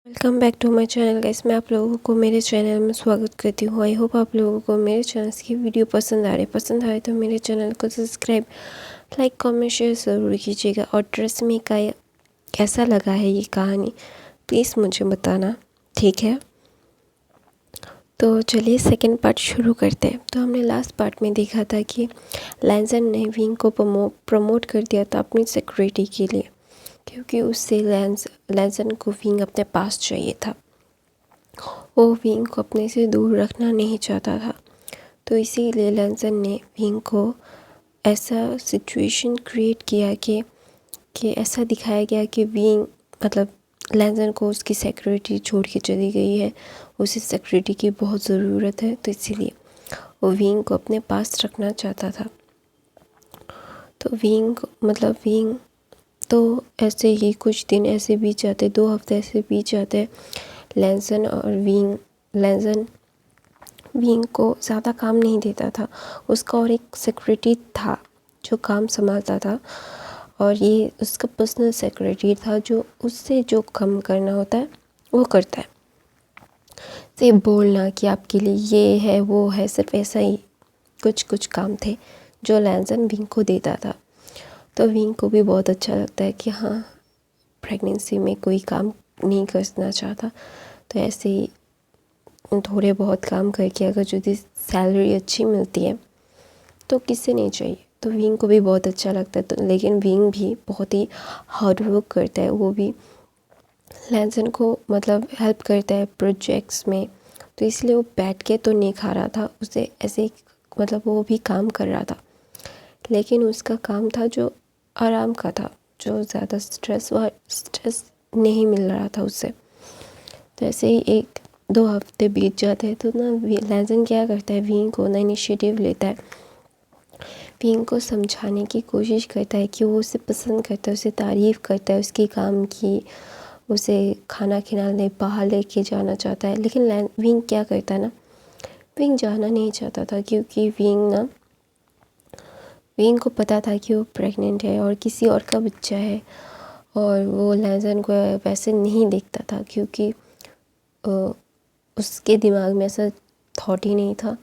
Welcome back to my channel guys. मैं आप लोगों को मेरे चैनल में स्वागत करती हूँ। आई होप आप लोगों को मेरे चैनल की वीडियो पसंद आए तो मेरे चैनल को सब्सक्राइब, लाइक, कमेंट, शेयर ज़रूर कीजिएगा। और ट्रस्ट मी का कैसा लगा है ये कहानी प्लीज़ मुझे बताना, ठीक है। तो चलिए सेकंड पार्ट शुरू करते हैं। तो हमने लास्ट पार्ट में देखा था कि लैंसन ने विंग को प्रमोट कर दिया था अपनी सिक्योरिटी के लिए, क्योंकि उससे लैंसन को विंग अपने पास चाहिए था। वो विंग को अपने से दूर रखना नहीं चाहता था। तो इसीलिए लैंसन ने विंग को ऐसा सिचुएशन क्रिएट किया कि ऐसा दिखाया गया कि विंग मतलब लैंसन को उसकी सिक्योरिटी छोड़ के चली गई है, उसे सिक्योरिटी की बहुत ज़रूरत है। तो इसीलिए वो विंग को अपने पास रखना चाहता था। तो विंग तो ऐसे ही कुछ दिन ऐसे बीत जाते, 2 हफ्ते ऐसे बीत जाते। लैंसन विंग को ज़्यादा काम नहीं देता था। उसका और एक सेक्रेटरी था जो काम संभालता था, और ये उसका पर्सनल सेक्रेटरी था जो उससे जो काम करना होता है वो करता है। सिर्फ बोलना कि आपके लिए ये है वो है, सिर्फ ऐसा ही कुछ काम थे जो लैंसन विंग को देता था। तो विंग को भी बहुत अच्छा लगता है कि हाँ, प्रेगनेंसी में कोई काम नहीं करना चाहता, तो ऐसे ही थोड़े बहुत काम करके अगर जो सैलरी अच्छी मिलती है तो किसे नहीं चाहिए। तो विंग को भी बहुत अच्छा लगता है। तो लेकिन विंग भी बहुत ही हार्ड वर्क करता है। वो भी लैंसन को हेल्प करता है प्रोजेक्ट्स में। तो इसलिए वो बैठ के तो नहीं खा रहा था, उसे ऐसे वो भी काम कर रहा था। लेकिन उसका काम था जो आराम का था, जो ज़्यादा स्ट्रेस नहीं मिल रहा था उससे। तो ऐसे ही 1-2 हफ्ते बीत जाते हैं। तो ना लैंसन क्या करता है, विंग को ना इनिशिएटिव लेता है, विंग को समझाने की कोशिश करता है कि वो उसे पसंद करता है, उसे तारीफ़ करता है उसके काम की, उसे खाना खिलाने बाहर लेके जाना चाहता है। लेकिन विंग क्या करता है ना, विंग जाना नहीं चाहता था, क्योंकि विंग को पता था कि वो प्रेग्नेंट है और किसी और का बच्चा है। और वो लैंसन को वैसे नहीं देखता था, क्योंकि उसके दिमाग में ऐसा थॉट ही नहीं था,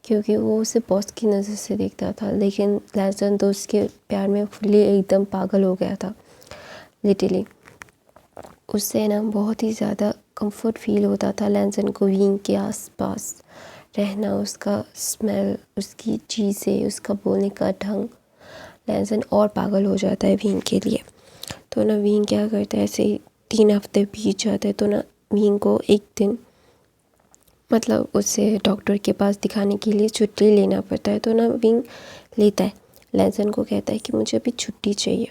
क्योंकि वो उसे बॉस की नज़र से देखता था। लेकिन लैंसन तो उसके प्यार में फुल्ली एकदम पागल हो गया था लिटरली। उससे ना बहुत ही ज़्यादा कंफर्ट फील होता था लैंसन को विंग के आसपास रहना, उसका स्मेल, उसकी चीज़ें, उसका बोलने का ढंग। लैंसन और पागल हो जाता है विंग के लिए। तो ना विंग क्या करता है, ऐसे ही 3 हफ्ते बीत जाते। तो ना विंग को एक दिन उसे डॉक्टर के पास दिखाने के लिए छुट्टी लेना पड़ता है। तो ना विंग लेता है, लैंसन को कहता है कि मुझे अभी छुट्टी चाहिए।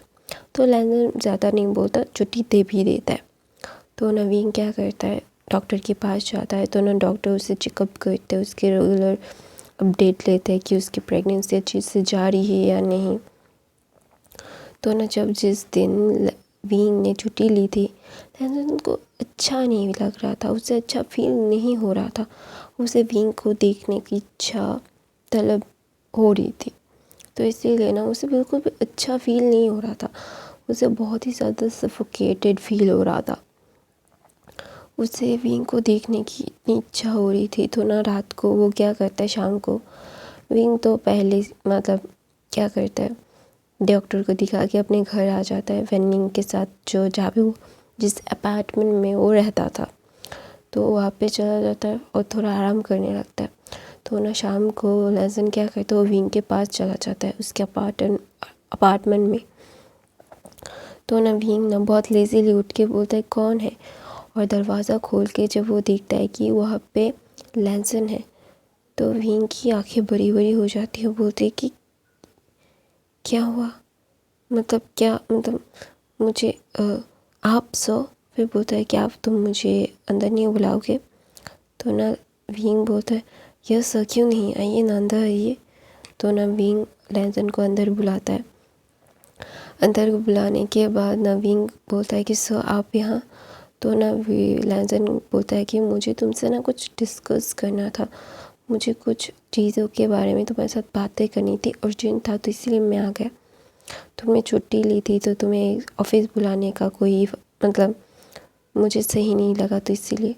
तो लैंसन ज़्यादा नहीं बोलता, छुट्टी दे भी देता है। तो ना विंग क्या करता है, डॉक्टर के पास जाता है। तो ना डॉक्टर उसे चेकअप करते हैं, उसके रेगुलर अपडेट लेते हैं कि उसकी प्रेगनेंसी अच्छी से जा रही है या नहीं। तो ना जिस दिन विंग ने छुट्टी ली थी, लैंसन को अच्छा नहीं लग रहा था, उसे अच्छा फील नहीं हो रहा था। उसे विंग को देखने की इच्छा तलब हो रही थी। तो इसीलिए ना उसे बिल्कुल भी अच्छा फील नहीं हो रहा था, उसे बहुत ही ज़्यादा सफोकेटेड फील हो रहा था। उसे विंग को देखने की इतनी इच्छा हो रही थी। तो ना रात को वो क्या करता है, शाम को विंग तो पहले क्या करता है, डॉक्टर को दिखा के अपने घर आ जाता है वेनिंग के साथ, जो जहाँ पे वो जिस अपार्टमेंट में वो रहता था। तो वहाँ पे चला जाता है और थोड़ा आराम करने लगता है। तो ना शाम को लैंसन क्या करता है, वो विंग के पास चला जाता है उसके अपार्टमेंट में। तो ना विंग ना बहुत लेज़ीली उठ के बोलता है कौन है, और दरवाज़ा खोल के जब वो देखता है कि वहाँ पे लैंसन है, तो विंग की आंखें बड़ी बड़ी हो जाती है। बोलते कि क्या हुआ, क्या मुझे आप सो। फिर बोलता है कि आप तुम मुझे अंदर नहीं बुलाओगे। तो ना विंग बोलता है यस सर, क्यों नहीं, आइए ना अंदर आइए। तो ना विंग लैंसन को अंदर बुलाता है। अंदर को बुलाने के बाद ना विंग बोलता है कि सर आप यहाँ। तो ना लैंसन बोलता है कि मुझे तुमसे ना कुछ डिस्कस करना था, मुझे कुछ चीज़ों के बारे में तुम्हारे साथ बातें करनी थी, अर्जेंट था, तो इसलिए मैं आ गया। तुम्हें छुट्टी ली थी तो तुम्हें ऑफिस बुलाने का कोई मुझे सही नहीं लगा तो इसीलिए।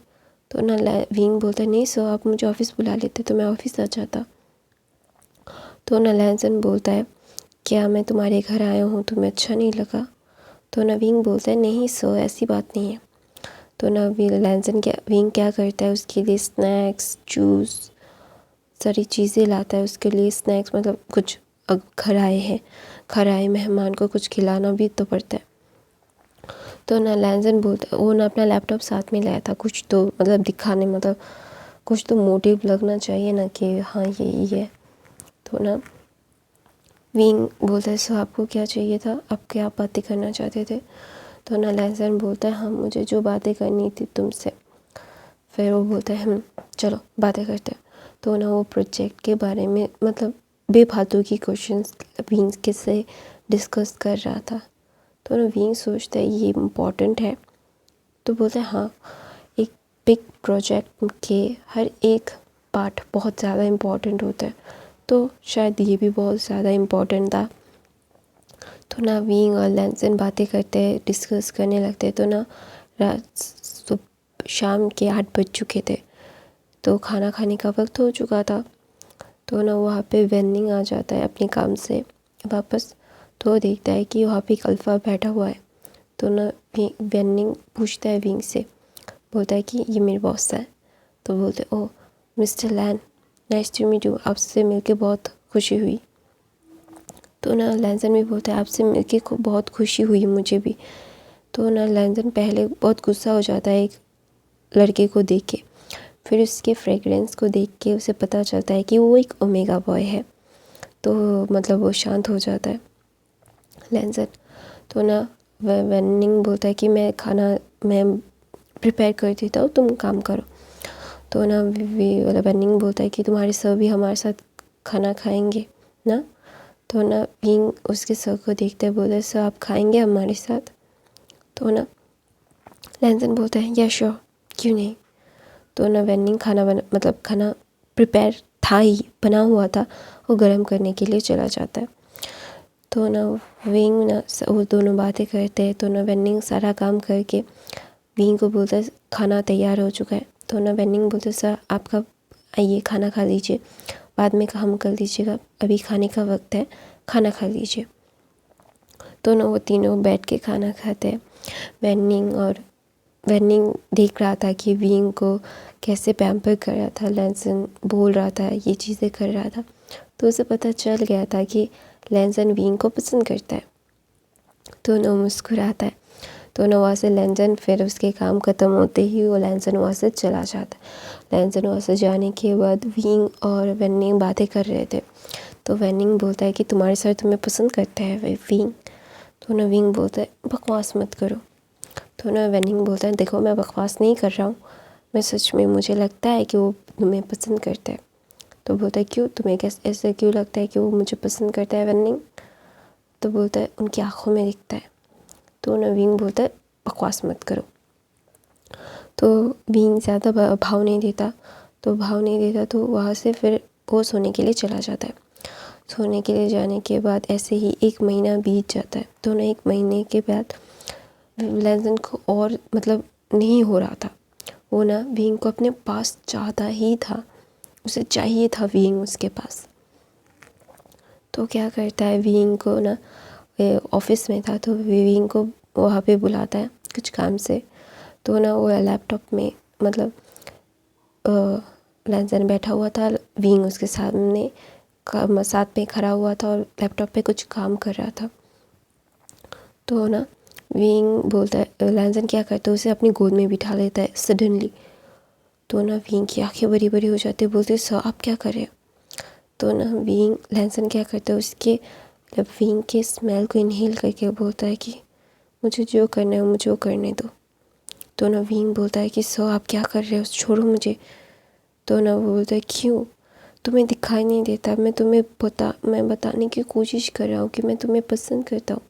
तो ना विंग बोलता है नहीं सर, आप मुझे ऑफ़िस बुला लेते तो मैं ऑफ़िस आ जाता। तो ना लैंसन बोलता है क्या मैं तुम्हारे घर आया हूँ तुम्हें अच्छा नहीं लगा? तो ना विंग बोलता है नहीं सर, ऐसी बात नहीं है। तो ना विंग क्या करता है, उसके लिए स्नैक्स, जूस, सारी चीज़ें लाता है उसके लिए। स्नैक्स मतलब कुछ घर आए हैं, घर आए मेहमान को कुछ खिलाना भी तो पड़ता है। तो ना लैंसन बोलता है, वो ना अपना लैपटॉप साथ में लाया था, कुछ तो मतलब दिखाने, मतलब कुछ तो मोटिव लगना चाहिए ना कि हाँ ये है। तो ना विंग बोलता है सो आपको क्या चाहिए था, आप क्या बातें करना चाहते थे? तो ना लैंसन बोलता है हाँ मुझे जो बातें करनी थी तुमसे। फिर वो बोलता है चलो बातें करते हैं। तो ना वो प्रोजेक्ट के बारे में मतलब बेफालतू की क्वेश्चंस विंग के से डिस्कस कर रहा था। तो ना विंग सोचता है ये इम्पॉर्टेंट है, तो बोलता है हाँ, एक बिग प्रोजेक्ट के हर एक पार्ट बहुत ज़्यादा इम्पॉर्टेंट होता है, तो शायद ये भी बहुत ज़्यादा इम्पॉर्टेंट था। तो ना विंग और लैंसन बातें करते हैं, डिस्कस करने लगते हैं। तो ना शाम के 8 बज चुके थे, तो खाना खाने का वक्त हो चुका था। तो ना वहाँ पे वेनिंग आ जाता है अपने काम से वापस। तो देखता है कि वहाँ पे एक अल्फ़ा बैठा हुआ है। तो ना वेनिंग पूछता है विंग से, बोलता है कि ये मेरे बॉस है। तो बोलते oh mister Lan, nice to meet you, आपसे मिलके बहुत खुशी हुई। तो ना लैंसन भी बोलता है आपसे मिलके बहुत खुशी हुई मुझे भी। तो ना लैंसन पहले बहुत गुस्सा हो जाता है एक लड़के को देख के, फिर उसके फ्रेगरेंस को देख के उसे पता चलता है कि वो एक ओमेगा बॉय है। तो मतलब वो शांत हो जाता है लैंसन। तो ना वेनिंग बोलता है कि मैं प्रिपेयर कर देता हूँ, तुम काम करो। तो ना वेनिंग बोलता है कि तुम्हारे सर भी हमारे साथ खाना खाएंगे ना? तो ना विंग उसके सर को देखते हैं, बोलते सर आप खाएंगे हमारे साथ? तो ना लैंसन बोलता है या श्योर, क्यों नहीं। तो ना वेनिंग खाना प्रिपेयर था ही, बना हुआ था, वो गर्म करने के लिए चला जाता है। तो ना विंग ना वो दोनों बातें करते हैं। तो ना वेनिंग सारा काम करके विंग को बोलता है खाना तैयार हो चुका है। तो ना वेनिंग बोलते सर आपका आइए खाना खा लीजिए, बाद में काम कर लीजिएगा, अभी खाने का वक्त है, खाना खा लीजिए। तो ना वो तीनों बैठ के खाना खाते हैं। वेनिंग देख रहा था कि विंग को कैसे पैम्पर कर रहा था, लैंसन बोल रहा था, ये चीज़ें कर रहा था। तो उसे पता चल गया था कि लैंसन विंग को पसंद करता है। तो ना मुस्कुराता है। तो ना वहाँ से लैंसन फिर उसके काम ख़त्म होते ही वो लैंसन वहाँ से चला जाता है। लैंसन वहाँ से जाने के बाद विंग और वेनिंग बातें कर रहे थे। तो वेनिंग बोलता है कि तुम्हारे सर तुम्हें पसंद करता है विंग? तो ना विंग बोलता है बकवास मत करो। तो ना वेनिंग बोलता है देखो मैं बकवास नहीं कर रहा हूँ, मैं सच में, मुझे लगता है कि वो तुम्हें पसंद करता है। तो बोलता है क्यों, तुम्हें कैसे ऐसे क्यों लगता है कि वो मुझे पसंद करता है वेनिंग? तो बोलता है उनकी आँखों में दिखता है। तो ना विंग बोलता है बकवास मत करो। तो विंग ज़्यादा भाव नहीं देता। तो वहाँ से फिर वो सोने के लिए चला जाता है। सोने के लिए जाने के बाद ऐसे ही 1 महीना बीत जाता है। तो ना 1 महीने के बाद लैंसन को और मतलब नहीं हो रहा था, वो ना विंग को अपने पास चाहता ही था, उसे चाहिए था विंग उसके पास। तो क्या करता है, विंग को ना ऑफिस में था तो विंग को वहाँ पे बुलाता है कुछ काम से। तो ना वो लैपटॉप में मतलब लैंसन बैठा हुआ था, विंग उसके सामने साथ में खड़ा हुआ था और लैपटॉप पे कुछ काम कर रहा था। तो ना विंग बोलता है, लैंसन क्या करता है, उसे अपनी गोद में बिठा लेता है सडनली। तो ना विंग की आंखें बड़ी बड़ी हो जाती है, बोलते सर आप क्या कर रहे हो? तो ना लैंसन क्या करता है, उसके मतलब विंग के स्मेल को इनहेल करके बोलता है कि मुझे जो करना है मुझे वो करने दो। तो ना विंग बोलता है कि सर आप क्या कर रहे हो, छोड़ो मुझे। तो ना वो बोलता है क्यों, तुम्हें दिखाई नहीं देता, मैं बताने की कोशिश कर रहा हूँ कि मैं तुम्हें पसंद करता हूँ।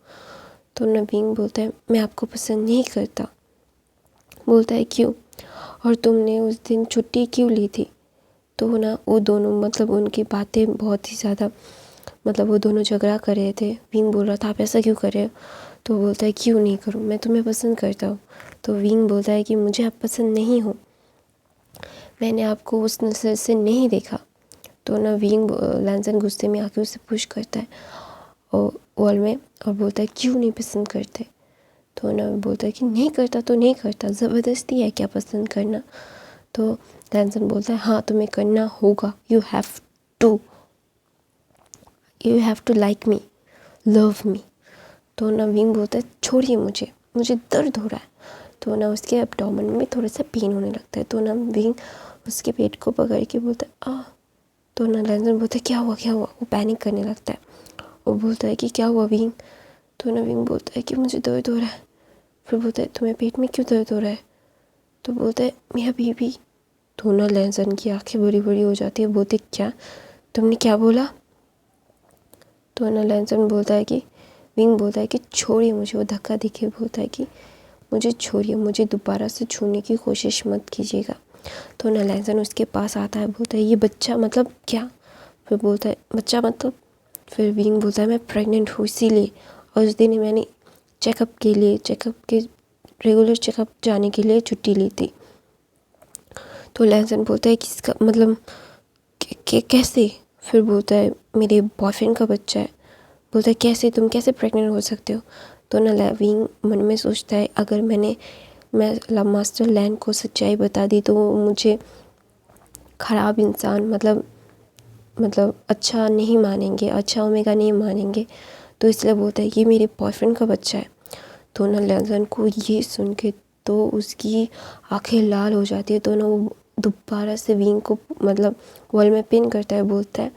तो ना विंग बोलता है मैं आपको पसंद नहीं करता। बोलता है क्यों, और तुमने उस दिन छुट्टी क्यों ली थी? तो ना वो दोनों मतलब उनकी बातें बहुत ही ज़्यादा मतलब वो दोनों झगड़ा कर रहे थे। विंग बोल रहा था आप ऐसा क्यों कर रहे हो? तो बोलता है क्यों नहीं करूँ, मैं तुम्हें पसंद करता हूँ। तो विंग बोलता है कि मुझे आप पसंद नहीं हो, मैंने आपको उस नज़र से नहीं देखा। तो ना विंग लैंसन गुस्से में आके उसे पुश करता है और वॉल में और बोलता है क्यों नहीं पसंद करते। तो ना बोलता है कि नहीं करता तो नहीं करता, ज़बरदस्ती है क्या पसंद करना। तो लैंसन बोलता है हाँ तुम्हें करना होगा, you have to like me, love me. तो ना विंग बोलता है छोड़िए मुझे दर्द हो रहा है। तो ना उसके एब्डोमेन में थोड़ा सा पेन होने लगता है। तो ना विंग उसके पेट को पकड़ के बोलता है आ। तो ना लैंसन बोलता है क्या हुआ। वो पैनिक करने लगता है। वो बोलता है कि क्या हुआ विंग। तो ना विंग बोलता है कि मुझे दर्द हो रहा है। फिर बोलता है तुम्हें पेट में क्यों दर्द हो रहा है। तो बोलता है मेरा बेबी। तो ना लैंसन की आंखें बड़ी बड़ी हो जाती है। बोलते क्या, तुमने क्या बोला। तो ना लैंसन बोलता है कि विंग बोलता है कि छोड़िए मुझे। वो धक्का देके बोलता है कि मुझे छोड़िए, मुझे दोबारा से छूने की कोशिश मत कीजिएगा। तो ना लैंसन उसके पास आता है। बोलता है ये बच्चा मतलब क्या। फिर बोलता है बच्चा मतलब। फिर विंग बोलता है मैं प्रेग्नेंट हूँ इसीलिए, और उस दिन मैंने चेकअप के रेगुलर चेकअप जाने के लिए छुट्टी ली थी। तो लैंसन बोलता है किसका मतलब कैसे। फिर बोलता है मेरे बॉयफ्रेंड का बच्चा है। बोलता है कैसे, तुम कैसे प्रेग्नेंट हो सकते हो। तो ना विंग मन में सोचता है अगर मैं मास्टर लैंड को सच्चाई बता दी तो वो मुझे ख़राब इंसान मतलब अच्छा नहीं मानेंगे, अच्छा ओमेगा नहीं मानेंगे। तो इसलिए बोलता है ये मेरे बॉयफ्रेंड का बच्चा है। तो ना लैंसन को ये सुन के तो उसकी आंखें लाल हो जाती है। तो ना वो दोबारा से विंग को मतलब वॉल में पिन करता है। बोलता है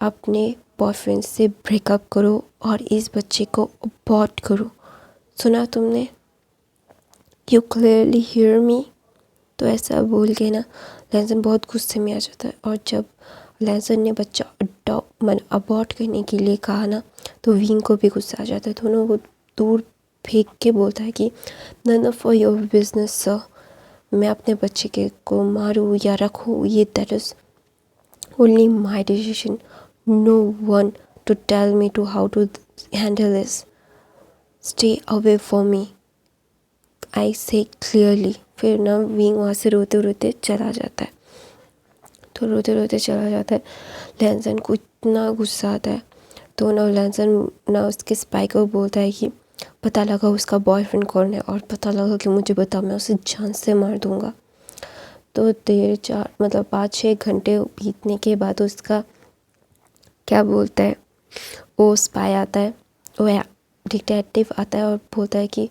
अपने बॉयफ्रेंड से ब्रेकअप करो और इस बच्चे को अबॉर्ट करो। सुना तुमने, यू क्लियरली हियर मी। तो ऐसा बोल के ना लैंसन बहुत गुस्से में आ जाता है। और जब लैंसन ने बच्चा अबॉर्ट करने के लिए कहा ना तो विंग को भी गुस्सा आ जाता है। तो ना वो दूर फेंक के बोलता है कि none of your business sir, मैं अपने बच्चे के को मारूँ या रखूँ ये that is only my decision, no one to tell me to how to handle this, stay away for me, I say clearly. फिर ना विंग वहाँ से रोते रोते चला जाता है। तो रोते रोते चला जाता है। लैंसन को इतना गुस्सा आता है। तो ना लैंसन ना उसके स्पाई को बोलता है कि पता लगा उसका बॉयफ्रेंड कौन है और पता लगा कि मुझे बता, मैं उसे जान से मार दूंगा। तो 5-6 घंटे बीतने के बाद उसका क्या बोलता है वो स्पाई आता है, वो डिटेक्टिव आता है और बोलता है कि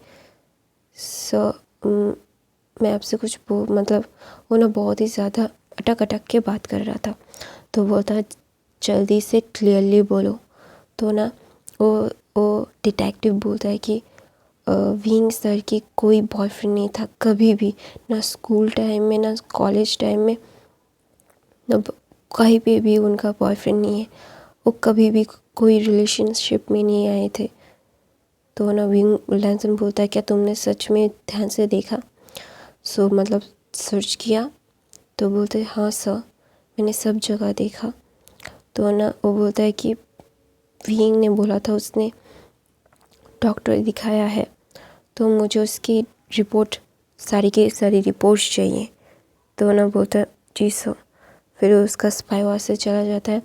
सर मैं आपसे कुछ मतलब वो ना बहुत ही ज़्यादा अटक के बात कर रहा था। तो बोलता है जल्दी से क्लियरली बोलो। तो ना वो डिटेक्टिव बोलता है कि विंग सर की कोई बॉयफ्रेंड नहीं था कभी भी, ना स्कूल टाइम में ना कॉलेज टाइम में, ना कहीं पे भी उनका बॉयफ्रेंड नहीं है। वो कभी भी कोई रिलेशनशिप में नहीं आए थे। तो ना विंग लैंसन बोलता है क्या तुमने सच में ध्यान से देखा, मतलब सर्च किया। तो बोलते हैं हाँ सर, मैंने सब जगह देखा। तो ना वो बोलता है कि विंग ने बोला था उसने डॉक्टर दिखाया है, तो मुझे उसकी रिपोर्ट सारी की सारी रिपोर्ट्स चाहिए। तो ना बोलता है जी सर। फिर उसका स्पाई वहाँ से चला जाता है।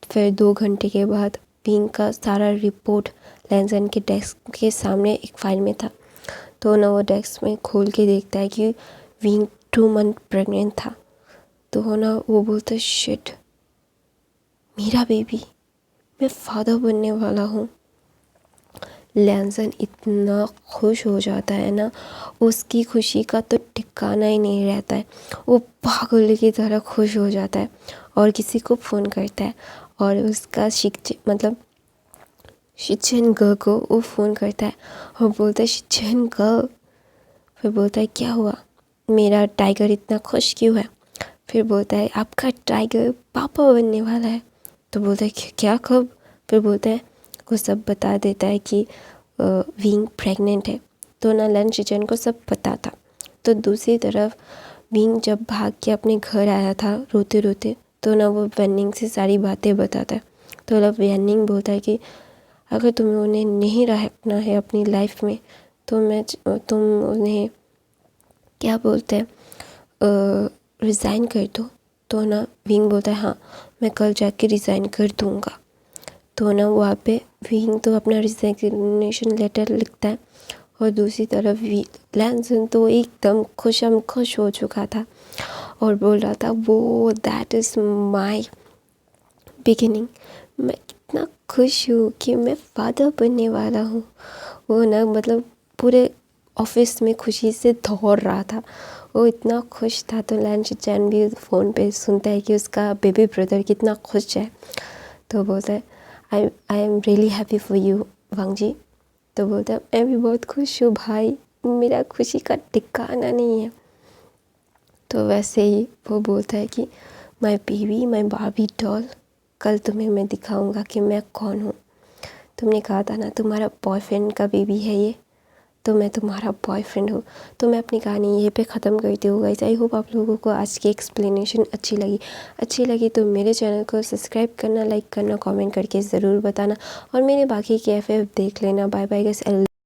फिर 2 घंटे के बाद विंग का सारा रिपोर्ट लैंसन के डेस्क के सामने एक फ़ाइल में था। तो ना वो डेस्क में खोल के देखता है कि विंग 2 मंथ प्रेग्नेंट था। तो ना वो बोलता है शिट, मेरा बेबी, मैं फादर बनने वाला हूँ। लैंसन इतना खुश हो जाता है ना, उसकी खुशी का तो ठिकाना ही नहीं रहता है। वो पागल की तरह खुश हो जाता है और किसी को फ़ोन करता है और उसका शिक्षण गर्ल को वो फ़ोन करता है और बोलता है शिक्षण गर्ल। फिर बोलता है क्या हुआ, मेरा टाइगर इतना खुश क्यों है। फिर बोलता है आपका टाइगर पापा बनने वाला है। तो बोलता है क्या कब। फिर बोलता है वो सब बता देता है कि विंग प्रेग्नेंट है। तो ना लंच किचन को सब पता था। तो दूसरी तरफ विंग जब भाग के अपने घर आया था रोते रोते, तो ना वो वेनिंग से सारी बातें बताता है। तो अब वेनिंग बोलता है कि अगर तुम्हें उन्हें नहीं रखना है अपनी लाइफ में तो तुम उन्हें क्या बोलते हैं, रिज़ाइन कर दो। तो ना विंग बोलता है हाँ मैं कल जाके रिज़ाइन कर दूँगा। तो ना वहाँ पे विंग तो अपना रिज़ाइनेशन लेटर लिखता है और दूसरी तरफ लैनसन तो एकदम खुश हो चुका था और बोल रहा था वो दैट इज़ माई बिगिनिंग, मैं कितना खुश हूँ कि मैं फादर बनने वाला हूँ। वो ना मतलब पूरे ऑफिस में खुशी से दौड़ रहा था, वो इतना खुश था। तो लैन भी फ़ोन पे सुनता है कि उसका बेबी ब्रदर कितना खुश है। तो बोलता है I am really happy for you Wang ji. तो बोलता है मैं भी बहुत खुश हूँ भाई, मेरा खुशी का ठिकाना नहीं है। तो वैसे ही वो बोलता है कि my baby my Barbie doll, कल तुम्हें मैं दिखाऊंगा कि मैं कौन हूँ। तुमने कहा था ना तुम्हारा बॉयफ्रेंड का बेबी है ये, तो मैं तुम्हारा बॉयफ्रेंड हूँ। तो मैं अपनी कहानी यहीं पे ख़त्म करती हूँ गाइस। आई होप आप लोगों को आज की एक्सप्लेनेशन अच्छी लगी तो मेरे चैनल को सब्सक्राइब करना, लाइक करना, कमेंट करके ज़रूर बताना और मेरे बाकी के FF देख लेना। Bye bye guys.